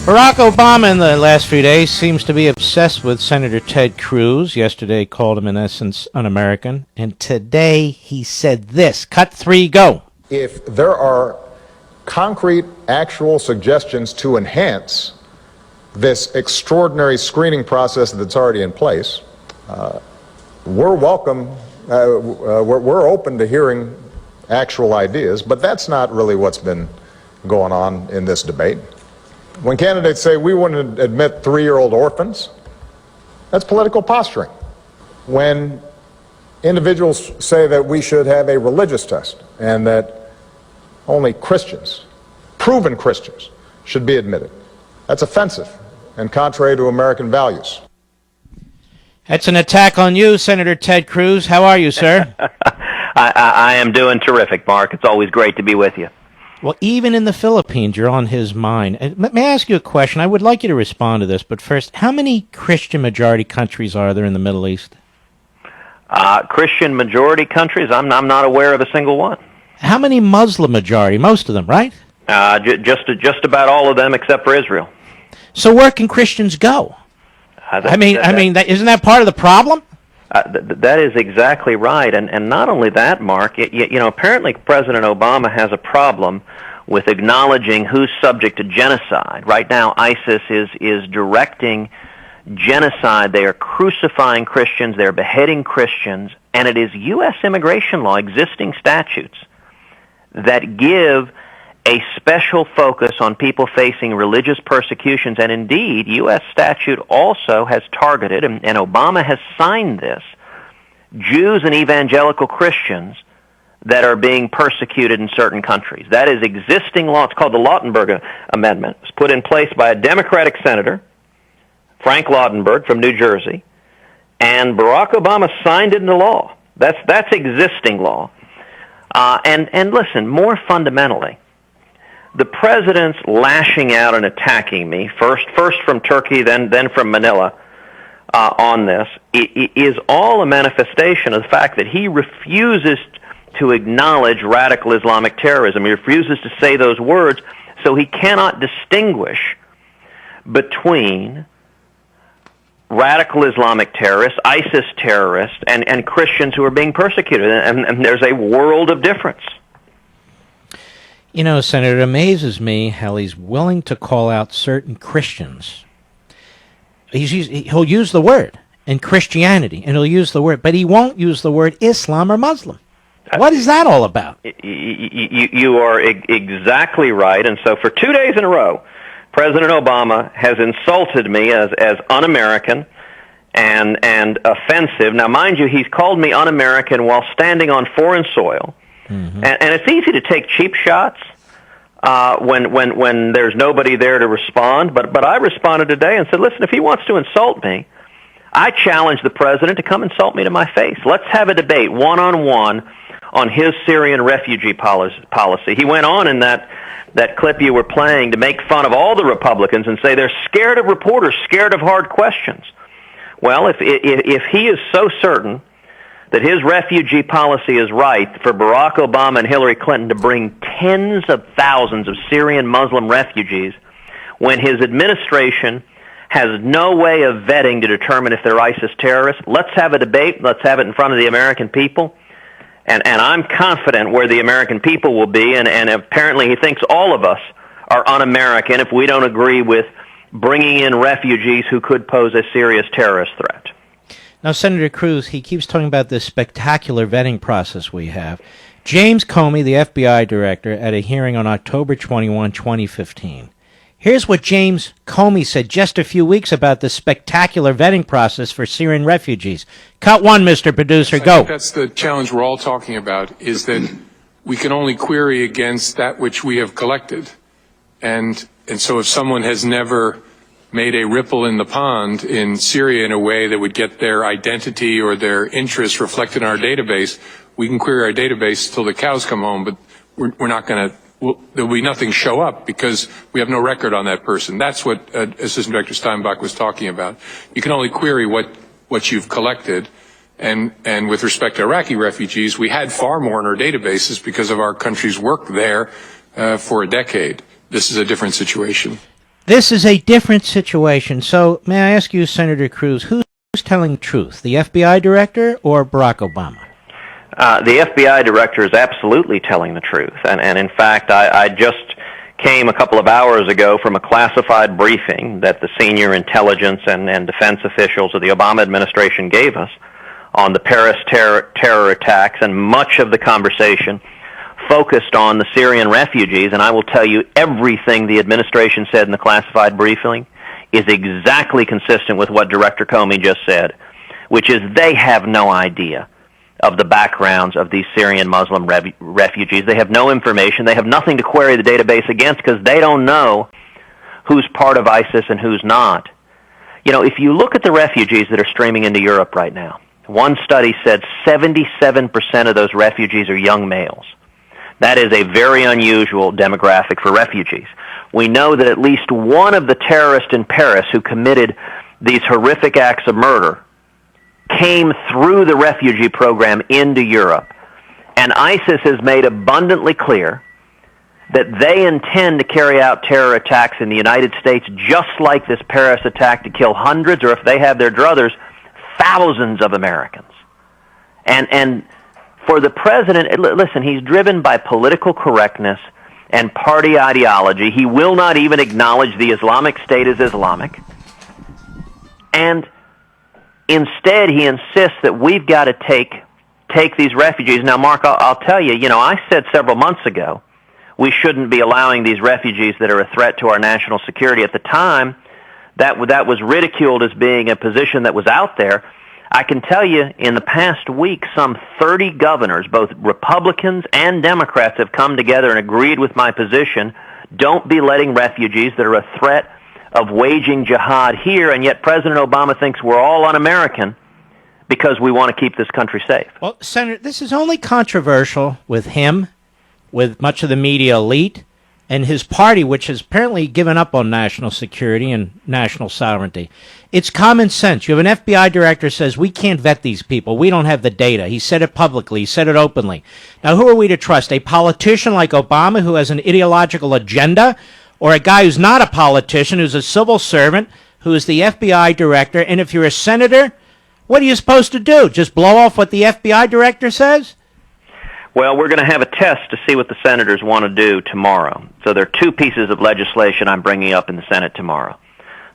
Barack Obama in the last few days seems to be obsessed with Senator Ted Cruz. Yesterday called him, in essence, un-American. And today he said this. Cut 3, go. If there are concrete, actual suggestions to enhance this extraordinary screening process that's already in place, we're welcome. We're open to hearing actual ideas, but that's not really what's been going on in this debate. When candidates say we wouldn't admit 3-year-old orphans, that's political posturing. When individuals say that we should have a religious test and that only Christians, proven Christians, should be admitted, that's offensive and contrary to American values. That's an attack on you, Senator Ted Cruz. How are you, sir? I am doing terrific, Mark. It's always great to be with you. Well, even in the Philippines, you're on his mind. May I ask you a question? I would like you to respond to this, but first, how many Christian majority countries are there in the Middle East? Christian majority countries? I'm not aware of a single one. How many Muslim majority? Most of them, right? Just about all of them except for Israel. So where can Christians go? Isn't that part of the problem? That is exactly right, and not only that, Mark. Apparently President Obama has a problem with acknowledging who's subject to genocide. Right now, ISIS is directing genocide. They are crucifying Christians. They're beheading Christians, and it is U.S. immigration law, existing statutes, that give a special focus on people facing religious persecutions, and indeed, U.S. statute also has targeted, and Obama has signed this, Jews and evangelical Christians that are being persecuted in certain countries. That is existing law. It's called the Lautenberg Amendment. It's put in place by a Democratic senator, Frank Lautenberg from New Jersey, and Barack Obama signed it into law. That's existing law. And listen, more fundamentally, the president's lashing out and attacking me, first from Turkey, then from Manila, on this, is all a manifestation of the fact that he refuses to acknowledge radical Islamic terrorism. He refuses to say those words, so he cannot distinguish between radical Islamic terrorists, ISIS terrorists, and Christians who are being persecuted. And there's a world of difference. You know, Senator, it amazes me how he's willing to call out certain Christians. He'll use the word in Christianity, and he'll use the word, but he won't use the word Islam or Muslim. What is that all about? You are exactly right, and so for 2 days in a row, President Obama has insulted me as un-American and offensive. Now, mind you, he's called me un-American while standing on foreign soil. Mm-hmm. And it's easy to take cheap shots when there's nobody there to respond. But I responded today and said, listen, if he wants to insult me, I challenge the president to come insult me to my face. Let's have a debate one-on-one on his Syrian refugee policy. He went on in that clip you were playing to make fun of all the Republicans and say they're scared of reporters, scared of hard questions. Well, if he is so certain that his refugee policy is right for Barack Obama and Hillary Clinton to bring tens of thousands of Syrian Muslim refugees when his administration has no way of vetting to determine if they're ISIS terrorists, let's have a debate. Let's have it in front of the American people. And I'm confident where the American people will be, and apparently he thinks all of us are un-American if we don't agree with bringing in refugees who could pose a serious terrorist threat. Now, Senator Cruz, he keeps talking about this spectacular vetting process we have. James Comey, the FBI director, at a hearing on October 21, 2015. Here's what James Comey said just a few weeks about the spectacular vetting process for Syrian refugees. Cut 1, Mr. Producer, go. I think that's the challenge we're all talking about, is that we can only query against that which we have collected. And so if someone has never made a ripple in the pond in Syria in a way that would get their identity or their interests reflected in our database, we can query our database till the cows come home, but we're not going to, there'll be nothing show up because we have no record on that person. That's what Assistant Director Steinbach was talking about. You can only query what you've collected. And with respect to Iraqi refugees, we had far more in our databases because of our country's work there for a decade. This is a different situation. This is a different situation. So may I ask you, Senator Cruz, who's telling the truth, the FBI director or Barack Obama? The FBI director is absolutely telling the truth. And in fact, I just came a couple of hours ago from a classified briefing that the senior intelligence and defense officials of the Obama administration gave us on the Paris terror attacks, and much of the conversation focused on the Syrian refugees. And I will tell you, everything the administration said in the classified briefing is exactly consistent with what Director Comey just said, which is they have no idea of the backgrounds of these Syrian Muslim refugees. They have no information. They have nothing to query the database against because they don't know who's part of ISIS and who's not. You know, if you look at the refugees that are streaming into Europe right now, one study said 77% of those refugees are young males. That is a very unusual demographic for refugees. We know that at least one of the terrorists in Paris who committed these horrific acts of murder came through the refugee program into Europe. And ISIS has made abundantly clear that they intend to carry out terror attacks in the United States just like this Paris attack, to kill hundreds, or if they have their druthers, thousands of Americans. And for the president, listen, he's driven by political correctness and party ideology. He will not even acknowledge the Islamic State as Islamic. And instead, he insists that we've got to take these refugees. Now, Mark, I'll tell you, I said several months ago we shouldn't be allowing these refugees that are a threat to our national security. At the time, that was ridiculed as being a position that was out there. I can tell you, in the past week, some 30 governors, both Republicans and Democrats, have come together and agreed with my position. Don't be letting refugees that are a threat of waging jihad here, and yet President Obama thinks we're all un-American because we want to keep this country safe. Well, Senator, this is only controversial with him, with much of the media elite, and his party, which has apparently given up on national security and national sovereignty. It's common sense. You have an FBI director who says, we can't vet these people. We don't have the data. He said it publicly. He said it openly. Now, who are we to trust? A politician like Obama who has an ideological agenda, or a guy who's not a politician, who's a civil servant, who is the FBI director? And if you're a senator, what are you supposed to do? Just blow off what the FBI director says? Well, we're going to have a test to see what the senators want to do tomorrow. So there are two pieces of legislation I'm bringing up in the Senate tomorrow.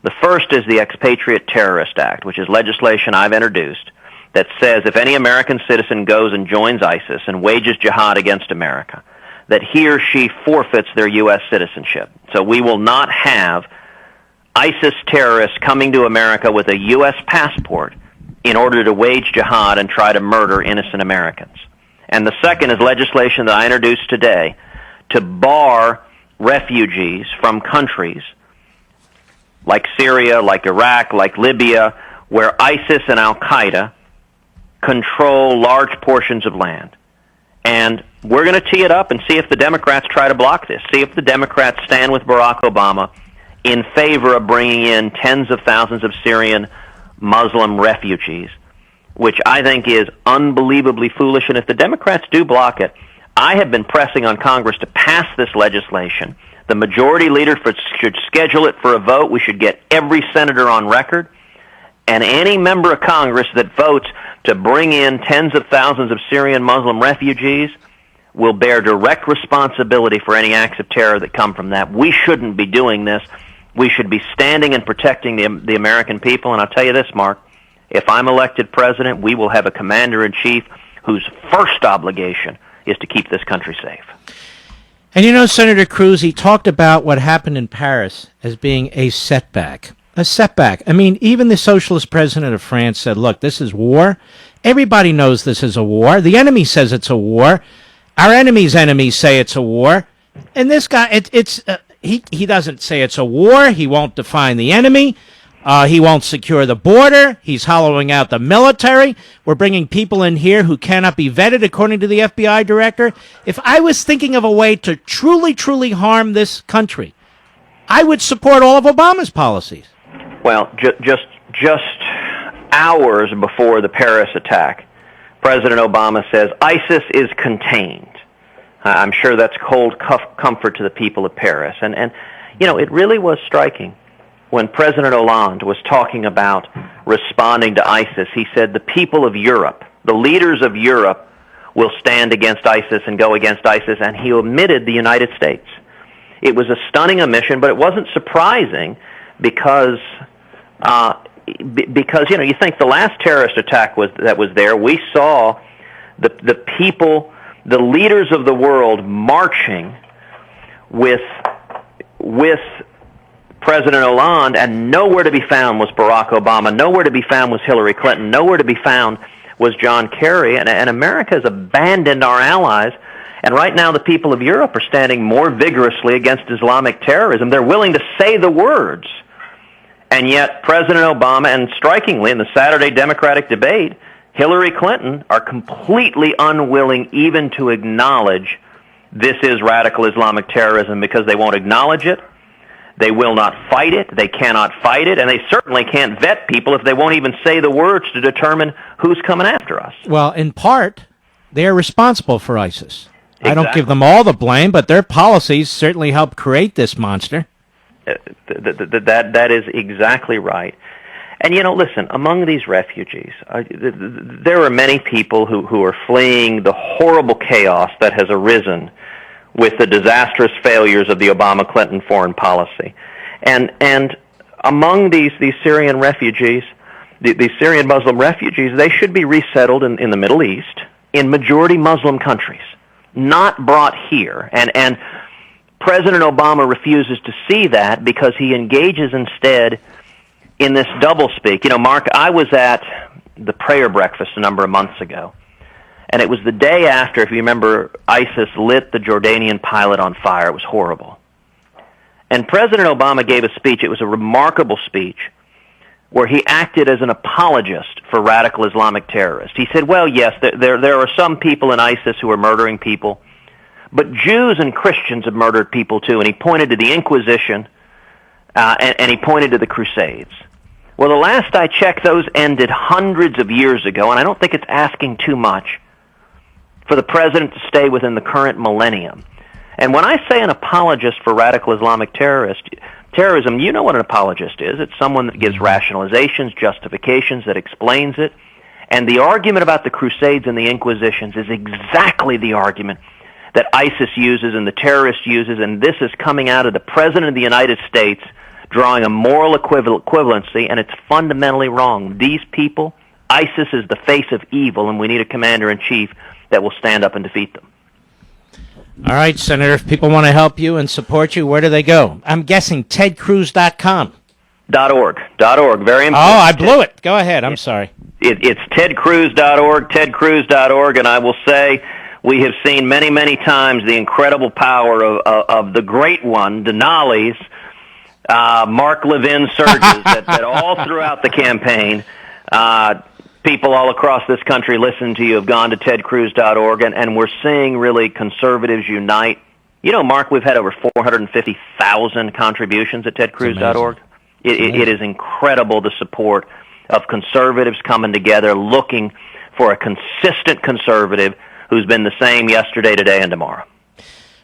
The first is the Expatriate Terrorist Act, which is legislation I've introduced that says if any American citizen goes and joins ISIS and wages jihad against America, that he or she forfeits their U.S. citizenship. So we will not have ISIS terrorists coming to America with a U.S. passport in order to wage jihad and try to murder innocent Americans. And the second is legislation that I introduced today to bar refugees from countries like Syria, like Iraq, like Libya, where ISIS and Al-Qaeda control large portions of land. And we're going to tee it up and see if the Democrats try to block this. See if the Democrats stand with Barack Obama in favor of bringing in tens of thousands of Syrian Muslim refugees, which I think is unbelievably foolish. And if the Democrats do block it, I have been pressing on Congress to pass this legislation. The majority leader should schedule it for a vote. We should get every senator on record. And any member of Congress that votes to bring in tens of thousands of Syrian Muslim refugees will bear direct responsibility for any acts of terror that come from that. We shouldn't be doing this. We should be standing and protecting the American people. And I'll tell you this, Mark, if I'm elected president, we will have a commander-in-chief whose first obligation is to keep this country safe. And you know, Senator Cruz, he talked about what happened in Paris as being a setback. A setback. I mean, even the socialist president of France said, look, this is war. Everybody knows this is a war. The enemy says it's a war. Our enemy's enemies say it's a war. And this guy, he doesn't say it's a war. He won't define the enemy. He won't secure the border. He's hollowing out the military. We're bringing people in here who cannot be vetted, according to the FBI director. If I was thinking of a way to truly, truly harm this country, I would support all of Obama's policies. Well, just hours before the Paris attack, President Obama says ISIS is contained. I'm sure that's cold comfort to the people of Paris. And It really was striking when President Hollande was talking about responding to ISIS. He said the people of Europe, the leaders of Europe, will stand against ISIS and go against ISIS, and he omitted the United States. It was a stunning omission, but it wasn't surprising because you think the last terrorist attack that was there, we saw the people, the leaders of the world marching with President Hollande, and nowhere to be found was Barack Obama, nowhere to be found was Hillary Clinton, nowhere to be found was John Kerry, and America has abandoned our allies. And right now the people of Europe are standing more vigorously against Islamic terrorism. They're willing to say the words. And yet President Obama, and strikingly in the Saturday Democratic debate, Hillary Clinton are completely unwilling even to acknowledge this is radical Islamic terrorism, because they won't acknowledge it. They will not fight it. They cannot fight it. And they certainly can't vet people if they won't even say the words to determine who's coming after us. Well, in part, they are responsible for ISIS. Exactly. I don't give them all the blame, but their policies certainly helped create this monster. That is exactly right. And, listen, among these refugees, there are many people who are fleeing the horrible chaos that has arisen with the disastrous failures of the Obama-Clinton foreign policy. And among these Syrian refugees, these Syrian Muslim refugees, they should be resettled in the Middle East, in majority Muslim countries, not brought here. And President Obama refuses to see that because he engages instead in this doublespeak. Mark, I was at the prayer breakfast a number of months ago, and it was the day after, if you remember, ISIS lit the Jordanian pilot on fire. It was horrible. And President Obama gave a speech. It was a remarkable speech where he acted as an apologist for radical Islamic terrorists. He said, well, yes, there are some people in ISIS who are murdering people, but Jews and Christians have murdered people too. And he pointed to the Inquisition, and he pointed to the Crusades. Well, the last I checked, those ended hundreds of years ago, and I don't think it's asking too much for the president to stay within the current millennium. And when I say an apologist for radical Islamic terrorism, you know what an apologist is. It's someone that gives rationalizations, justifications, that explains it. And the argument about the Crusades and the Inquisitions is exactly the argument that ISIS uses and the terrorists uses, and this is coming out of the President of the United States drawing a moral equivalency, and it's fundamentally wrong. These people, ISIS is the face of evil, and we need a commander-in-chief that will stand up and defeat them. All right, Senator, if people want to help you and support you, where do they go? I'm guessing tedcruz.com. .org. Very important. Oh, I blew it. Go ahead. I'm sorry. It's tedcruz.org, tedcruz.org, and I will say we have seen many, many times the incredible power of the great one, Denali's, Mark Levin surges that all throughout the campaign, people all across this country listen to you, have gone to tedcruz.org, and we're seeing really conservatives unite. Mark, we've had over 450,000 contributions at tedcruz.org. It is incredible, the support of conservatives coming together, looking for a consistent conservative who's been the same yesterday, today, and tomorrow.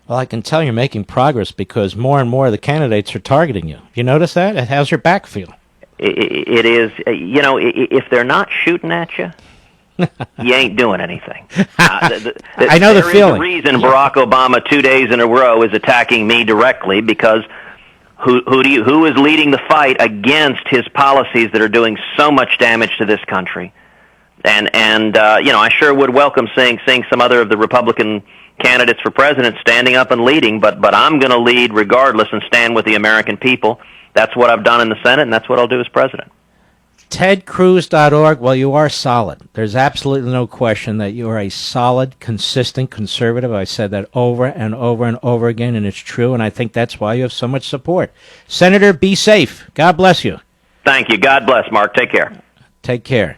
Well, I can tell you're making progress because more and more of the candidates are targeting you. You notice that? How's your back feel? It is, if they're not shooting at you, you ain't doing anything. I know the feeling. There is a reason Barack Obama 2 days in a row is attacking me directly, because who is leading the fight against his policies that are doing so much damage to this country? And I sure would welcome seeing some other of the Republican candidates for president standing up and leading, but I'm going to lead regardless and stand with the American people. That's what I've done in the Senate, and that's what I'll do as president. tedcruz.org, well, you are solid. There's absolutely no question that you are a solid, consistent conservative. I said that over and over and over again, and it's true, and I think that's why you have so much support. Senator, be safe. God bless you. Thank you. God bless, Mark. Take care. Take care.